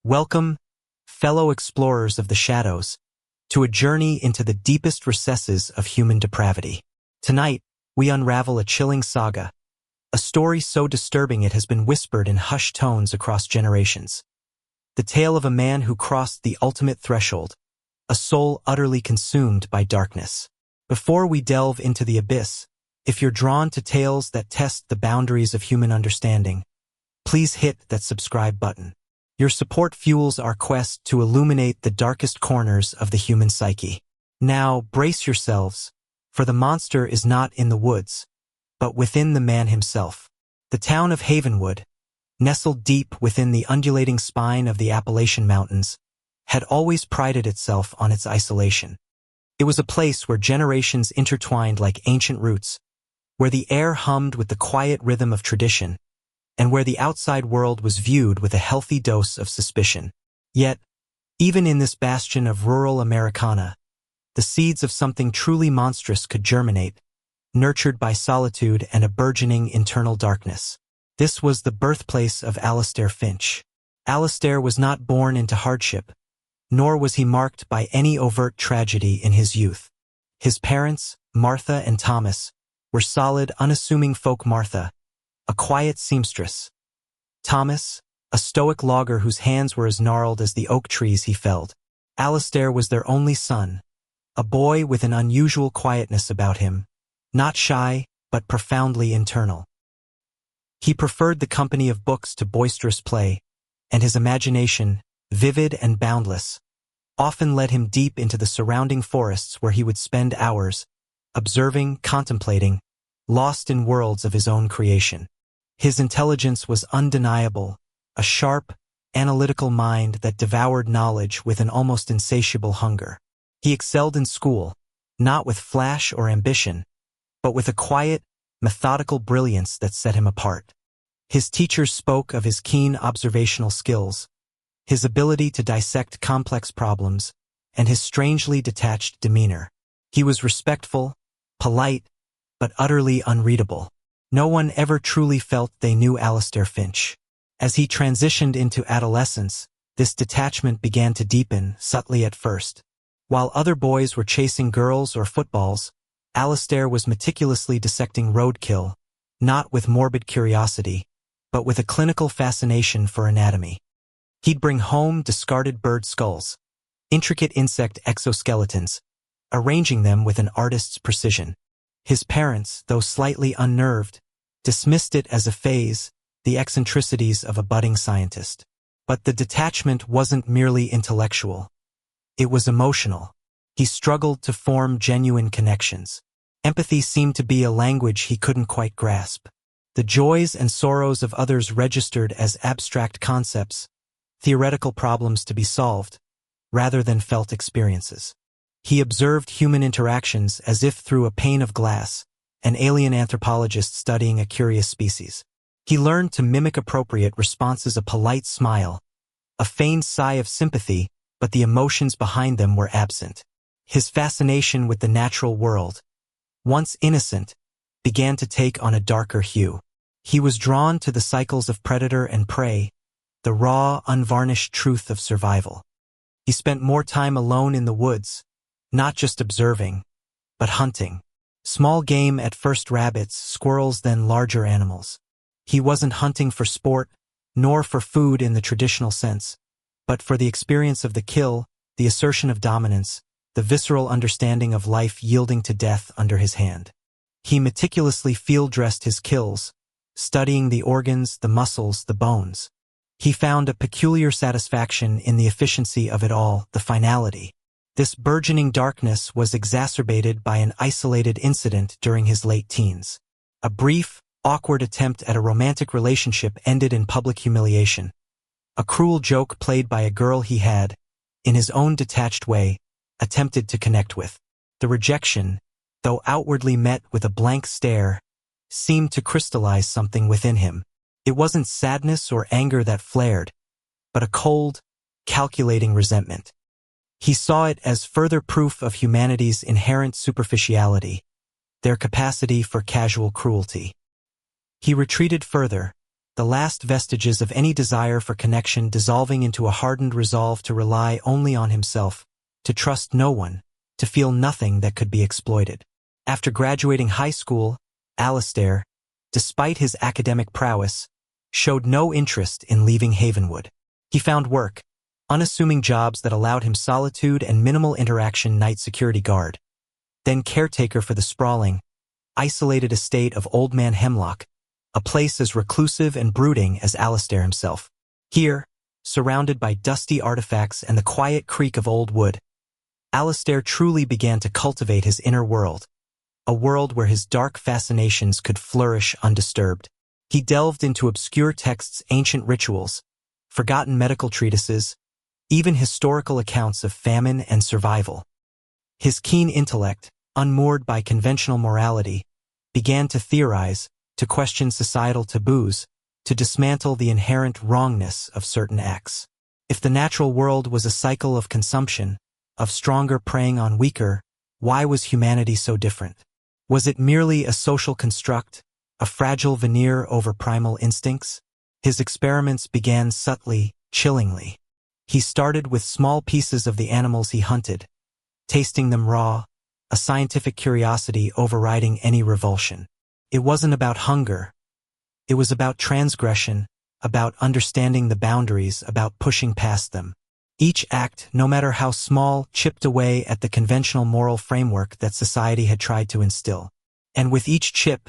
Welcome, fellow explorers of the shadows, to a journey into the deepest recesses of human depravity. Tonight, we unravel a chilling saga, a story so disturbing it has been whispered in hushed tones across generations. The tale of a man who crossed the ultimate threshold, a soul utterly consumed by darkness. Before we delve into the abyss, if you're drawn to tales that test the boundaries of human understanding, please hit that subscribe button. Your support fuels our quest to illuminate the darkest corners of the human psyche. Now, brace yourselves, for the monster is not in the woods, but within the man himself. The town of Havenwood, nestled deep within the undulating spine of the Appalachian Mountains, had always prided itself on its isolation. It was a place where generations intertwined like ancient roots, where the air hummed with the quiet rhythm of tradition, and where the outside world was viewed with a healthy dose of suspicion. Yet, even in this bastion of rural Americana, the seeds of something truly monstrous could germinate, nurtured by solitude and a burgeoning internal darkness. This was the birthplace of Alastair Finch. Alastair was not born into hardship, nor was he marked by any overt tragedy in his youth. His parents, Martha and Thomas, were solid, unassuming folk. Martha, a quiet seamstress. Thomas, a stoic logger whose hands were as gnarled as the oak trees he felled. Alastair was their only son, a boy with an unusual quietness about him, not shy, but profoundly internal. He preferred the company of books to boisterous play, and his imagination, vivid and boundless, often led him deep into the surrounding forests where he would spend hours, observing, contemplating, lost in worlds of his own creation. His intelligence was undeniable, a sharp, analytical mind that devoured knowledge with an almost insatiable hunger. He excelled in school, not with flash or ambition, but with a quiet, methodical brilliance that set him apart. His teachers spoke of his keen observational skills, his ability to dissect complex problems, and his strangely detached demeanor. He was respectful, polite, but utterly unreadable. No one ever truly felt they knew Alastair Finch. As he transitioned into adolescence, this detachment began to deepen, subtly at first. While other boys were chasing girls or footballs, Alastair was meticulously dissecting roadkill, not with morbid curiosity, but with a clinical fascination for anatomy. He'd bring home discarded bird skulls, intricate insect exoskeletons, arranging them with an artist's precision. His parents, though slightly unnerved, dismissed it as a phase, the eccentricities of a budding scientist. But the detachment wasn't merely intellectual. It was emotional. He struggled to form genuine connections. Empathy seemed to be a language he couldn't quite grasp. The joys and sorrows of others registered as abstract concepts, theoretical problems to be solved, rather than felt experiences. He observed human interactions as if through a pane of glass, an alien anthropologist studying a curious species. He learned to mimic appropriate responses, a polite smile, a feigned sigh of sympathy, but the emotions behind them were absent. His fascination with the natural world, once innocent, began to take on a darker hue. He was drawn to the cycles of predator and prey, the raw, unvarnished truth of survival. He spent more time alone in the woods, not just observing, but hunting. Small game at first, rabbits, squirrels, then larger animals. He wasn't hunting for sport, nor for food in the traditional sense, but for the experience of the kill, the assertion of dominance, the visceral understanding of life yielding to death under his hand. He meticulously field-dressed his kills, studying the organs, the muscles, the bones. He found a peculiar satisfaction in the efficiency of it all, the finality. This burgeoning darkness was exacerbated by an isolated incident during his late teens. A brief, awkward attempt at a romantic relationship ended in public humiliation. A cruel joke played by a girl he had, in his own detached way, attempted to connect with. The rejection, though outwardly met with a blank stare, seemed to crystallize something within him. It wasn't sadness or anger that flared, but a cold, calculating resentment. He saw it as further proof of humanity's inherent superficiality, their capacity for casual cruelty. He retreated further, the last vestiges of any desire for connection dissolving into a hardened resolve to rely only on himself, to trust no one, to feel nothing that could be exploited. After graduating high school, Alistair, despite his academic prowess, showed no interest in leaving Havenwood. He found work, unassuming jobs that allowed him solitude and minimal interaction: night security guard, then caretaker for the sprawling, isolated estate of Old Man Hemlock, a place as reclusive and brooding as Alistair himself. Here, surrounded by dusty artifacts and the quiet creak of old wood, Alistair truly began to cultivate his inner world, a world where his dark fascinations could flourish undisturbed. He delved into obscure texts, ancient rituals, forgotten medical treatises, even historical accounts of famine and survival. His keen intellect, unmoored by conventional morality, began to theorize, to question societal taboos, to dismantle the inherent wrongness of certain acts. If the natural world was a cycle of consumption, of stronger preying on weaker, why was humanity so different? Was it merely a social construct, a fragile veneer over primal instincts? His experiments began subtly, chillingly. He started with small pieces of the animals he hunted, tasting them raw, a scientific curiosity overriding any revulsion. It wasn't about hunger. It was about transgression, about understanding the boundaries, about pushing past them. Each act, no matter how small, chipped away at the conventional moral framework that society had tried to instill. And with each chip,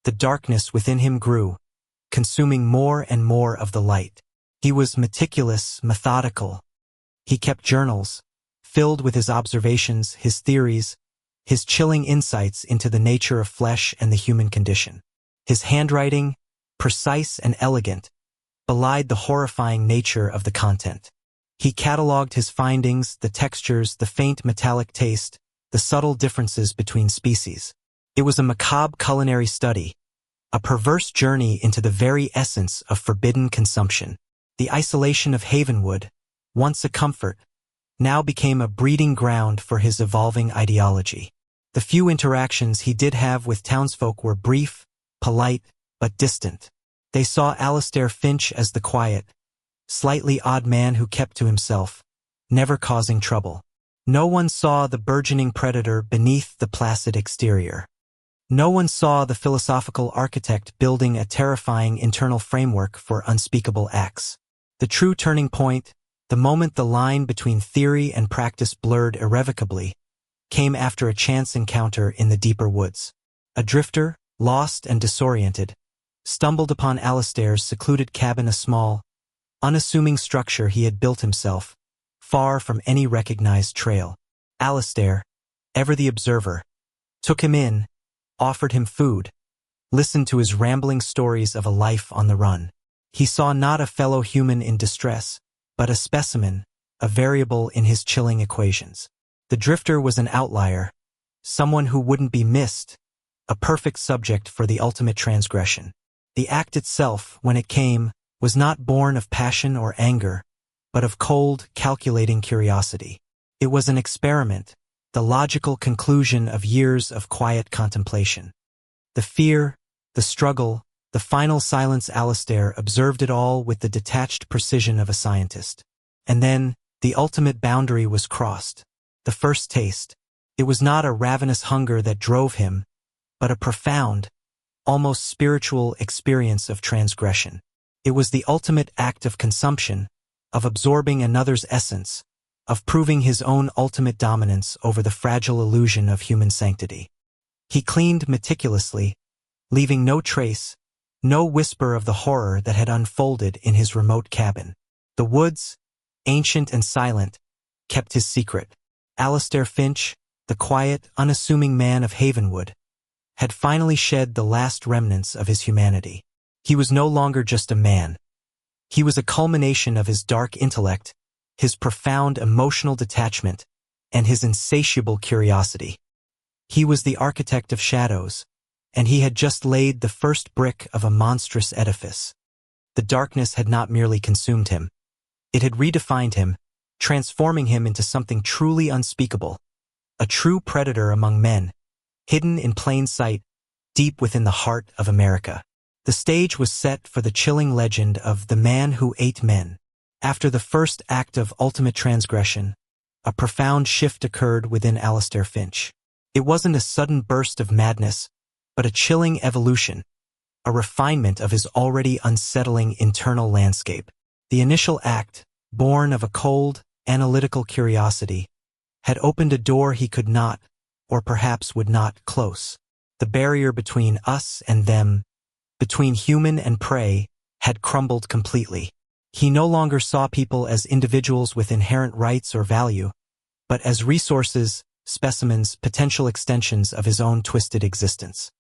the darkness within him grew, consuming more and more of the light. He was meticulous, methodical. He kept journals, filled with his observations, his theories, his chilling insights into the nature of flesh and the human condition. His handwriting, precise and elegant, belied the horrifying nature of the content. He catalogued his findings, the textures, the faint metallic taste, the subtle differences between species. It was a macabre culinary study, a perverse journey into the very essence of forbidden consumption. The isolation of Havenwood, once a comfort, now became a breeding ground for his evolving ideology. The few interactions he did have with townsfolk were brief, polite, but distant. They saw Alistair Finch as the quiet, slightly odd man who kept to himself, never causing trouble. No one saw the burgeoning predator beneath the placid exterior. No one saw the philosophical architect building a terrifying internal framework for unspeakable acts. The true turning point, the moment the line between theory and practice blurred irrevocably, came after a chance encounter in the deeper woods. A drifter, lost and disoriented, stumbled upon Alistair's secluded cabin, a small, unassuming structure he had built himself, far from any recognized trail. Alistair, ever the observer, took him in, offered him food, listened to his rambling stories of a life on the run. He saw not a fellow human in distress, but a specimen, a variable in his chilling equations. The drifter was an outlier, someone who wouldn't be missed, a perfect subject for the ultimate transgression. The act itself, when it came, was not born of passion or anger, but of cold, calculating curiosity. It was an experiment, the logical conclusion of years of quiet contemplation. The fear, the struggle, the final silence. Alistair observed it all with the detached precision of a scientist. And then, the ultimate boundary was crossed. The first taste. It was not a ravenous hunger that drove him, but a profound, almost spiritual experience of transgression. It was the ultimate act of consumption, of absorbing another's essence, of proving his own ultimate dominance over the fragile illusion of human sanctity. He cleaned meticulously, leaving no trace, no whisper of the horror that had unfolded in his remote cabin. The woods, ancient and silent, kept his secret. Alistair Finch, the quiet, unassuming man of Havenwood, had finally shed the last remnants of his humanity. He was no longer just a man. He was a culmination of his dark intellect, his profound emotional detachment, and his insatiable curiosity. He was the architect of shadows, and he had just laid the first brick of a monstrous edifice. The darkness had not merely consumed him. It had redefined him, transforming him into something truly unspeakable, a true predator among men, hidden in plain sight, deep within the heart of America. The stage was set for the chilling legend of the man who ate men. After the first act of ultimate transgression, a profound shift occurred within Alistair Finch. It wasn't a sudden burst of madness, but a chilling evolution, a refinement of his already unsettling internal landscape. The initial act, born of a cold, analytical curiosity, had opened a door he could not, or perhaps would not, close. The barrier between us and them, between human and prey, had crumbled completely. He no longer saw people as individuals with inherent rights or value, but as resources, specimens, potential extensions of his own twisted existence.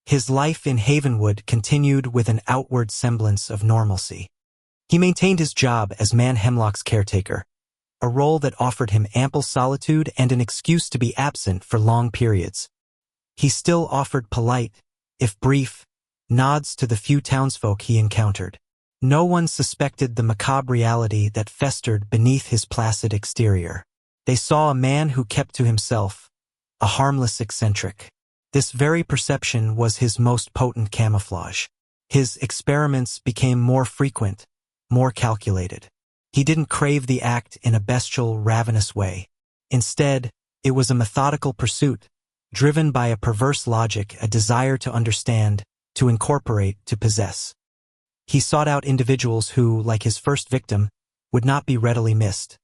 His life in Havenwood continued with an outward semblance of normalcy. He maintained his job as Man Hemlock's caretaker, a role that offered him ample solitude and an excuse to be absent for long periods. He still offered polite, if brief, nods to the few townsfolk he encountered. No one suspected the macabre reality that festered beneath his placid exterior. They saw a man who kept to himself, a harmless eccentric. This very perception was his most potent camouflage. His experiments became more frequent, more calculated. He didn't crave the act in a bestial, ravenous way. Instead, it was a methodical pursuit, driven by a perverse logic, a desire to understand, to incorporate, to possess. He sought out individuals who, like his first victim, would not be readily missed.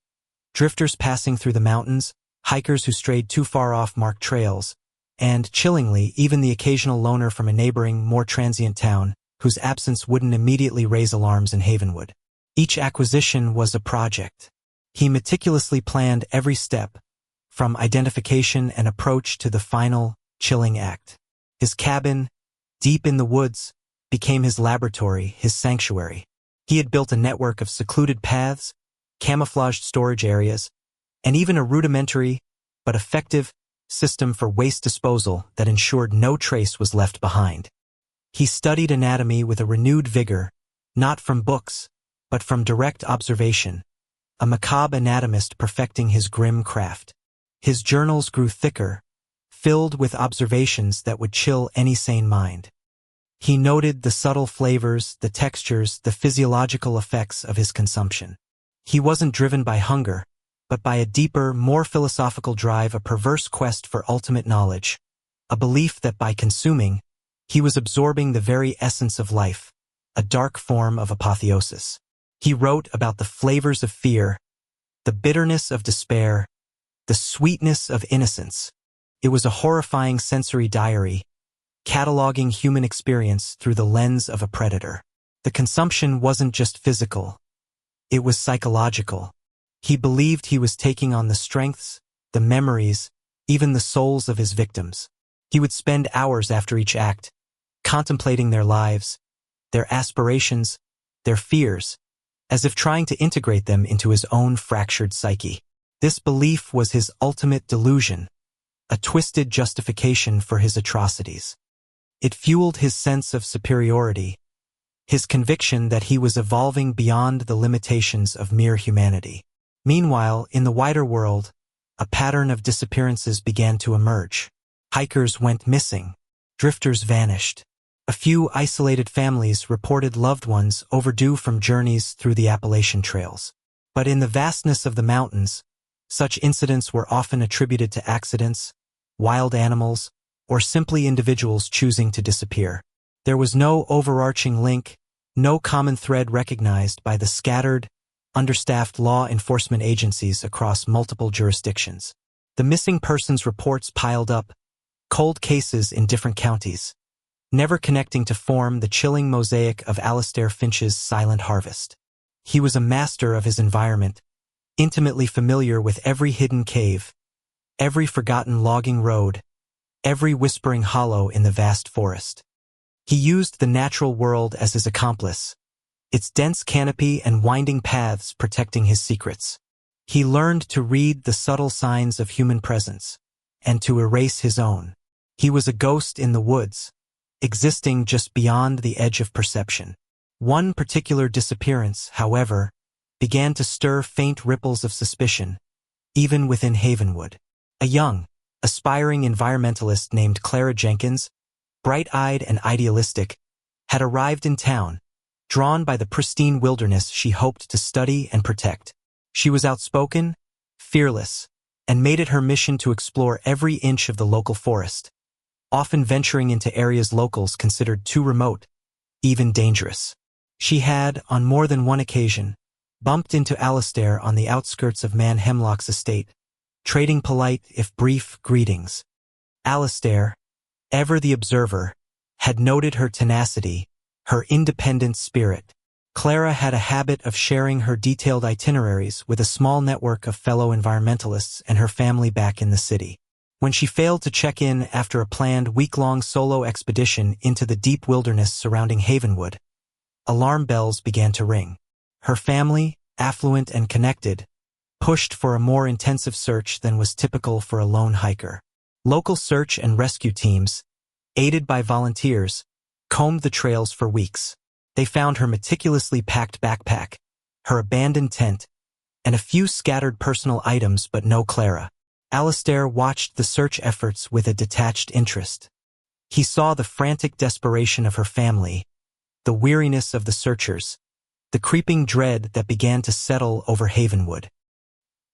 Drifters passing through the mountains, hikers who strayed too far off marked trails, and, chillingly, even the occasional loner from a neighboring, more transient town, whose absence wouldn't immediately raise alarms in Havenwood. Each acquisition was a project. He meticulously planned every step, from identification and approach to the final, chilling act. His cabin, deep in the woods, became his laboratory, his sanctuary. He had built a network of secluded paths, camouflaged storage areas, and even a rudimentary, but effective, system for waste disposal that ensured no trace was left behind. He studied anatomy with a renewed vigor, not from books, but from direct observation, a macabre anatomist perfecting his grim craft. His journals grew thicker, filled with observations that would chill any sane mind. He noted the subtle flavors, the textures, the physiological effects of his consumption. He wasn't driven by hunger, but by a deeper, more philosophical drive, a perverse quest for ultimate knowledge, a belief that by consuming, he was absorbing the very essence of life, a dark form of apotheosis. He wrote about the flavors of fear, the bitterness of despair, the sweetness of innocence. It was a horrifying sensory diary, cataloging human experience through the lens of a predator. The consumption wasn't just physical, it was psychological. He believed he was taking on the strengths, the memories, even the souls of his victims. He would spend hours after each act, contemplating their lives, their aspirations, their fears, as if trying to integrate them into his own fractured psyche. This belief was his ultimate delusion, a twisted justification for his atrocities. It fueled his sense of superiority, his conviction that he was evolving beyond the limitations of mere humanity. Meanwhile, in the wider world, a pattern of disappearances began to emerge. Hikers went missing. Drifters vanished. A few isolated families reported loved ones overdue from journeys through the Appalachian trails. But in the vastness of the mountains, such incidents were often attributed to accidents, wild animals, or simply individuals choosing to disappear. There was no overarching link, no common thread recognized by the scattered, understaffed law enforcement agencies across multiple jurisdictions. The missing persons reports piled up, cold cases in different counties, never connecting to form the chilling mosaic of Alistair Finch's silent harvest. He was a master of his environment, intimately familiar with every hidden cave, every forgotten logging road, every whispering hollow in the vast forest. He used the natural world as his accomplice, its dense canopy and winding paths protecting his secrets. He learned to read the subtle signs of human presence, and to erase his own. He was a ghost in the woods, existing just beyond the edge of perception. One particular disappearance, however, began to stir faint ripples of suspicion, even within Havenwood. A young, aspiring environmentalist named Clara Jenkins, bright-eyed and idealistic, had arrived in town, drawn by the pristine wilderness she hoped to study and protect. She was outspoken, fearless, and made it her mission to explore every inch of the local forest, often venturing into areas locals considered too remote, even dangerous. She had, on more than one occasion, bumped into Alistair on the outskirts of Man Hemlock's estate, trading polite, if brief, greetings. Alistair, ever the observer, had noted her tenacity, her independent spirit. Clara had a habit of sharing her detailed itineraries with a small network of fellow environmentalists and her family back in the city. When she failed to check in after a planned week-long solo expedition into the deep wilderness surrounding Havenwood, alarm bells began to ring. Her family, affluent and connected, pushed for a more intensive search than was typical for a lone hiker. Local search and rescue teams, aided by volunteers, combed the trails for weeks. They found her meticulously packed backpack, her abandoned tent, and a few scattered personal items, but no Clara. Alistair watched the search efforts with a detached interest. He saw the frantic desperation of her family, the weariness of the searchers, the creeping dread that began to settle over Havenwood.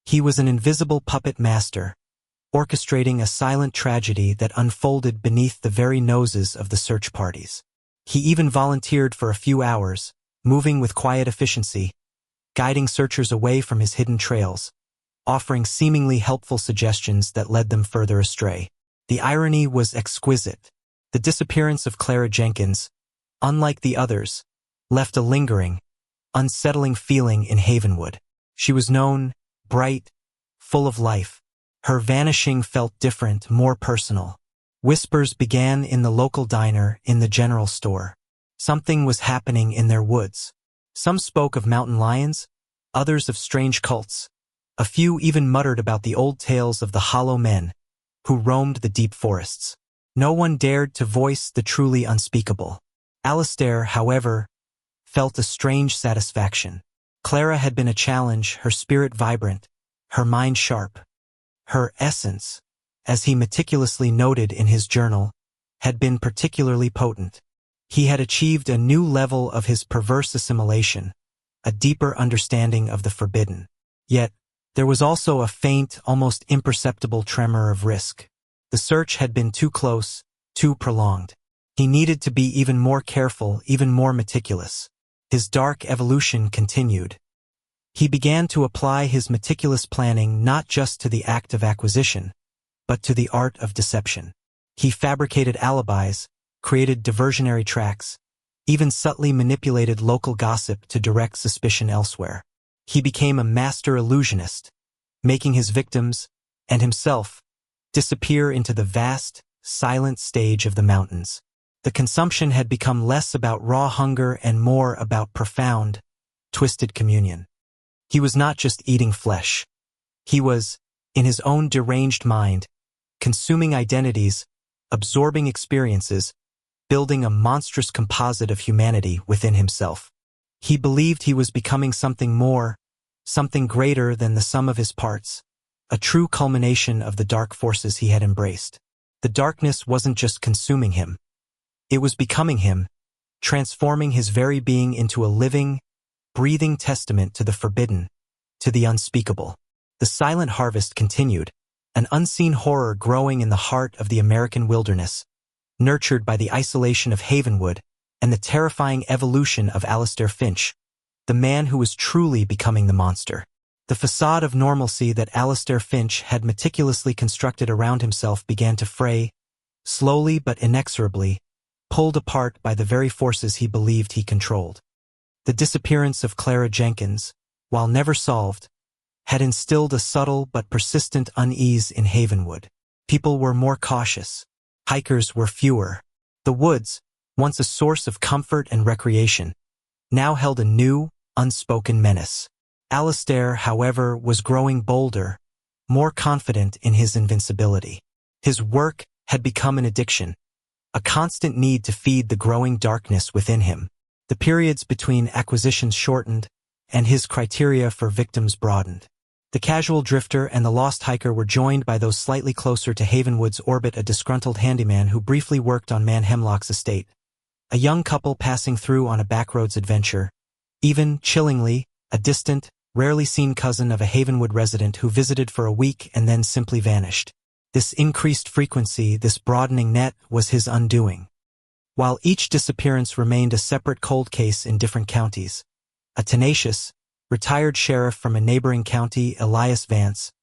He was an invisible puppet master, orchestrating a silent tragedy that unfolded beneath the very noses of the search parties. He even volunteered for a few hours, moving with quiet efficiency, guiding searchers away from his hidden trails, offering seemingly helpful suggestions that led them further astray. The irony was exquisite. The disappearance of Clara Jenkins, unlike the others, left a lingering, unsettling feeling in Havenwood. She was known, bright, full of life. Her vanishing felt different, more personal. Whispers began in the local diner, in the general store. Something was happening in their woods. Some spoke of mountain lions, others of strange cults. A few even muttered about the old tales of the hollow men who roamed the deep forests. No one dared to voice the truly unspeakable. Alistair, however, felt a strange satisfaction. Clara had been a challenge, her spirit vibrant, her mind sharp. Her essence, as he meticulously noted in his journal, had been particularly potent. He had achieved a new level of his perverse assimilation, a deeper understanding of the forbidden. Yet, there was also a faint, almost imperceptible tremor of risk. The search had been too close, too prolonged. He needed to be even more careful, even more meticulous. His dark evolution continued. He began to apply his meticulous planning not just to the act of acquisition, but to the art of deception. He fabricated alibis, created diversionary tracks, even subtly manipulated local gossip to direct suspicion elsewhere. He became a master illusionist, making his victims, and himself, disappear into the vast, silent stage of the mountains. The consumption had become less about raw hunger and more about profound, twisted communion. He was not just eating flesh. He was, in his own deranged mind, consuming identities, absorbing experiences, building a monstrous composite of humanity within himself. He believed he was becoming something more, something greater than the sum of his parts, a true culmination of the dark forces he had embraced. The darkness wasn't just consuming him. It was becoming him, transforming his very being into a living, breathing testament to the forbidden, to the unspeakable. The silent harvest continued, an unseen horror growing in the heart of the American wilderness, nurtured by the isolation of Havenwood and the terrifying evolution of Alistair Finch, the man who was truly becoming the monster. The facade of normalcy that Alistair Finch had meticulously constructed around himself began to fray, slowly but inexorably, pulled apart by the very forces he believed he controlled. The disappearance of Clara Jenkins, while never solved, had instilled a subtle but persistent unease in Havenwood. People were more cautious. Hikers were fewer. The woods, once a source of comfort and recreation, now held a new, unspoken menace. Alistair, however, was growing bolder, more confident in his invincibility. His work had become an addiction, a constant need to feed the growing darkness within him. The periods between acquisitions shortened, and his criteria for victims broadened. The casual drifter and the lost hiker were joined by those slightly closer to Havenwood's orbit, a disgruntled handyman who briefly worked on Man Hemlock's estate, a young couple passing through on a backroads adventure. Even, chillingly, a distant, rarely seen cousin of a Havenwood resident who visited for a week and then simply vanished. This increased frequency, this broadening net, was his undoing. While each disappearance remained a separate cold case in different counties, a tenacious, retired sheriff from a neighboring county, Elias Vance,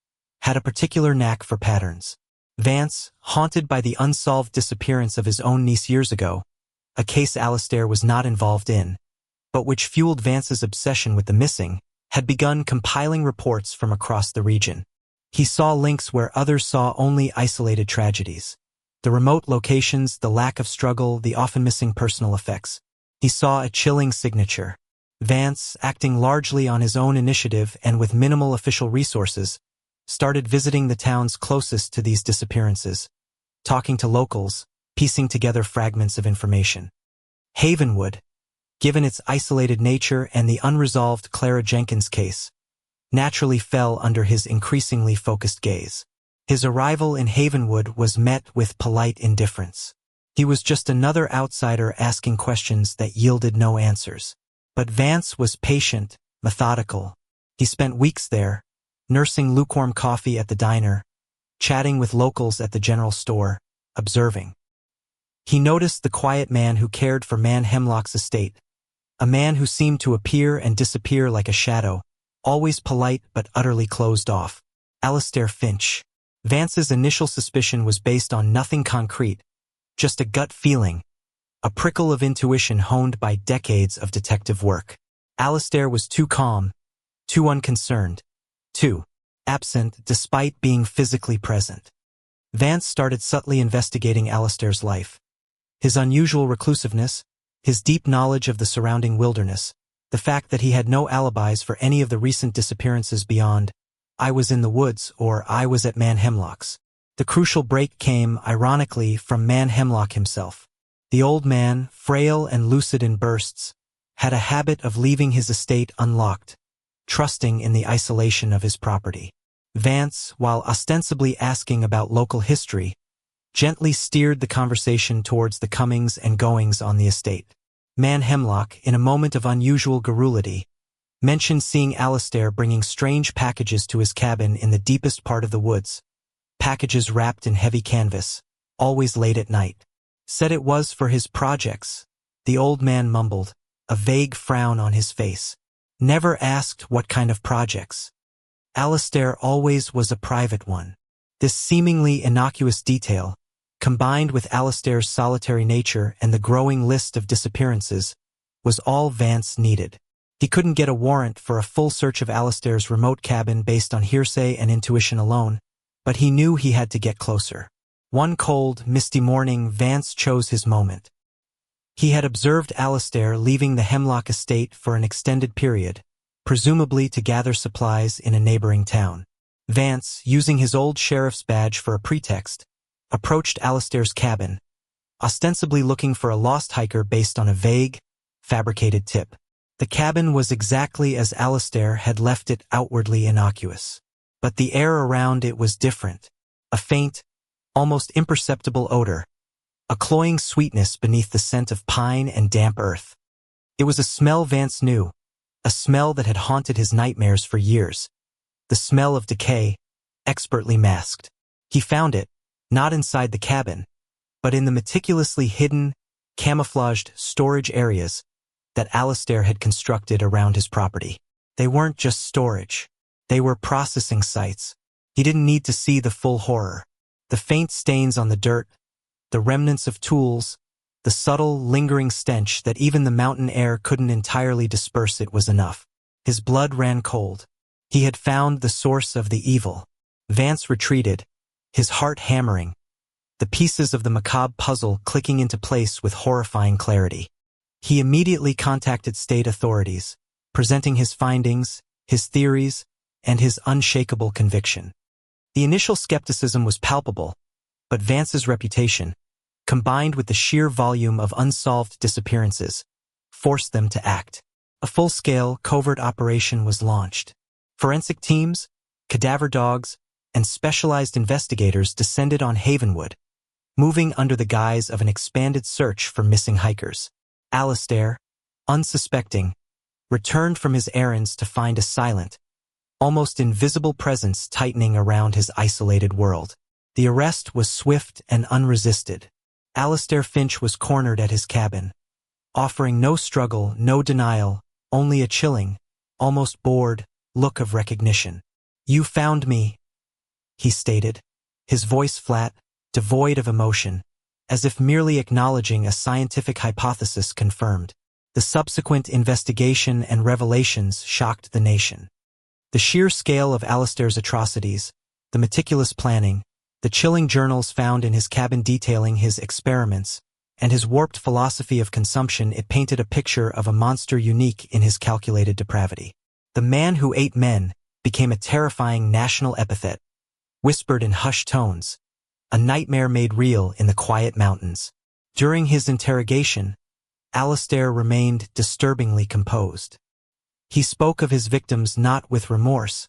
had a particular knack for patterns. Vance, haunted by the unsolved disappearance of his own niece years ago, a case Alastair was not involved in, but which fueled Vance's obsession with the missing, had begun compiling reports from across the region. He saw links where others saw only isolated tragedies. The remote locations, the lack of struggle, the often missing personal effects. He saw a chilling signature. Vance, acting largely on his own initiative and with minimal official resources, started visiting the towns closest to these disappearances, talking to locals, piecing together fragments of information. Havenwood, given its isolated nature and the unresolved Clara Jenkins case, naturally fell under his increasingly focused gaze. His arrival in Havenwood was met with polite indifference. He was just another outsider asking questions that yielded no answers. But Vance was patient, methodical. He spent weeks there, nursing lukewarm coffee at the diner, chatting with locals at the general store, observing. He noticed the quiet man who cared for Man Hemlock's estate, a man who seemed to appear and disappear like a shadow, always polite but utterly closed off. Alastair Finch. Vance's initial suspicion was based on nothing concrete, just a gut feeling, a prickle of intuition honed by decades of detective work. Alastair was too calm, too unconcerned, too absent despite being physically present. Vance started subtly investigating Alastair's life. His unusual reclusiveness, his deep knowledge of the surrounding wilderness, the fact that he had no alibis for any of the recent disappearances beyond, "I was in the woods" or "I was at Man Hemlock's." The crucial break came, ironically, from Man Hemlock himself. The old man, frail and lucid in bursts, had a habit of leaving his estate unlocked, trusting in the isolation of his property. Vance, while ostensibly asking about local history, gently steered the conversation towards the comings and goings on the estate. Man Hemlock, in a moment of unusual garrulity, mentioned seeing Alastair bringing strange packages to his cabin in the deepest part of the woods, packages wrapped in heavy canvas, always late at night. Said it was for his projects, the old man mumbled, a vague frown on his face. Never asked what kind of projects. Alastair always was a private one. This seemingly innocuous detail, combined with Alastair's solitary nature and the growing list of disappearances, was all Vance needed. He couldn't get a warrant for a full search of Alastair's remote cabin based on hearsay and intuition alone, but he knew he had to get closer. One cold, misty morning, Vance chose his moment. He had observed Alastair leaving the Hemlock estate for an extended period, presumably to gather supplies in a neighboring town. Vance, using his old sheriff's badge for a pretext, approached Alastair's cabin, ostensibly looking for a lost hiker based on a vague, fabricated tip. The cabin was exactly as Alastair had left it, outwardly innocuous. But the air around it was different. A faint, almost imperceptible odor, a cloying sweetness beneath the scent of pine and damp earth. It was a smell Vance knew, a smell that had haunted his nightmares for years. The smell of decay, expertly masked. He found it, not inside the cabin, but in the meticulously hidden, camouflaged storage areas that Alastair had constructed around his property. They weren't just storage. They were processing sites. He didn't need to see the full horror. The faint stains on the dirt, the remnants of tools, the subtle, lingering stench that even the mountain air couldn't entirely disperse, it was enough. His blood ran cold. He had found the source of the evil. Vance retreated, his heart hammering, the pieces of the macabre puzzle clicking into place with horrifying clarity. He immediately contacted state authorities, presenting his findings, his theories, and his unshakable conviction. The initial skepticism was palpable, but Vance's reputation, combined with the sheer volume of unsolved disappearances, forced them to act. A full-scale, covert operation was launched. Forensic teams, cadaver dogs, and specialized investigators descended on Havenwood, moving under the guise of an expanded search for missing hikers. Alistair, unsuspecting, returned from his errands to find a silent, almost invisible presence tightening around his isolated world. The arrest was swift and unresisted. Alistair Finch was cornered at his cabin, offering no struggle, no denial, only a chilling, almost bored, look of recognition. "You found me," he stated, his voice flat, devoid of emotion, as if merely acknowledging a scientific hypothesis confirmed. The subsequent investigation and revelations shocked the nation. The sheer scale of Alistair's atrocities, the meticulous planning, the chilling journals found in his cabin detailing his experiments, and his warped philosophy of consumption, it painted a picture of a monster unique in his calculated depravity. The man who ate men became a terrifying national epithet, whispered in hushed tones, a nightmare made real in the quiet mountains. During his interrogation, Alistair remained disturbingly composed. He spoke of his victims not with remorse,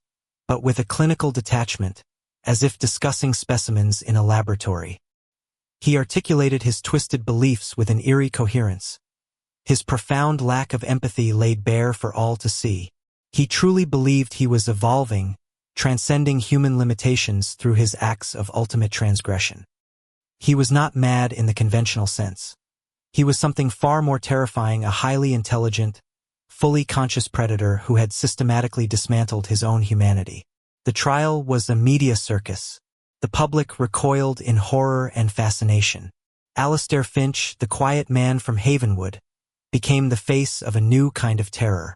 but with a clinical detachment, as if discussing specimens in a laboratory. He articulated his twisted beliefs with an eerie coherence, his profound lack of empathy laid bare for all to see. He truly believed he was evolving, transcending human limitations through his acts of ultimate transgression. He was not mad in the conventional sense. He was something far more terrifying, a highly intelligent, fully conscious predator who had systematically dismantled his own humanity. The trial was a media circus. The public recoiled in horror and fascination. Alistair Finch, the quiet man from Havenwood, became the face of a new kind of terror.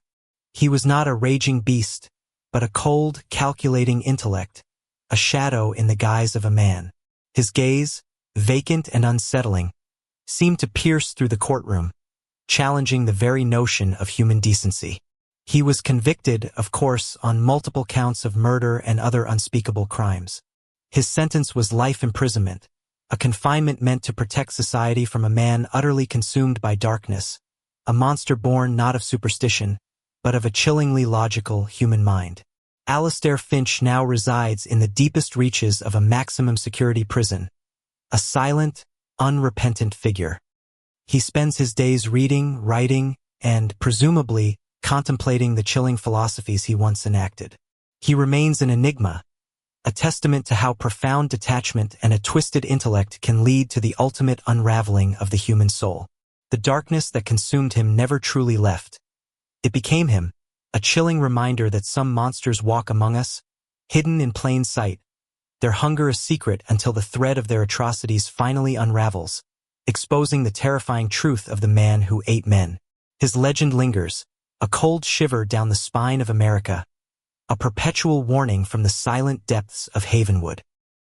He was not a raging beast, but a cold, calculating intellect, a shadow in the guise of a man. His gaze, vacant and unsettling, seemed to pierce through the courtroom, challenging the very notion of human decency. He was convicted, of course, on multiple counts of murder and other unspeakable crimes. His sentence was life imprisonment, a confinement meant to protect society from a man utterly consumed by darkness, a monster born not of superstition, but of a chillingly logical human mind. Alistair Finch now resides in the deepest reaches of a maximum security prison, a silent, unrepentant figure. He spends his days reading, writing, and, presumably, contemplating the chilling philosophies he once enacted. He remains an enigma, a testament to how profound detachment and a twisted intellect can lead to the ultimate unraveling of the human soul. The darkness that consumed him never truly left. It became him, a chilling reminder that some monsters walk among us, hidden in plain sight, their hunger a secret until the thread of their atrocities finally unravels, exposing the terrifying truth of the man who ate men. His legend lingers, a cold shiver down the spine of America, a perpetual warning from the silent depths of Havenwood.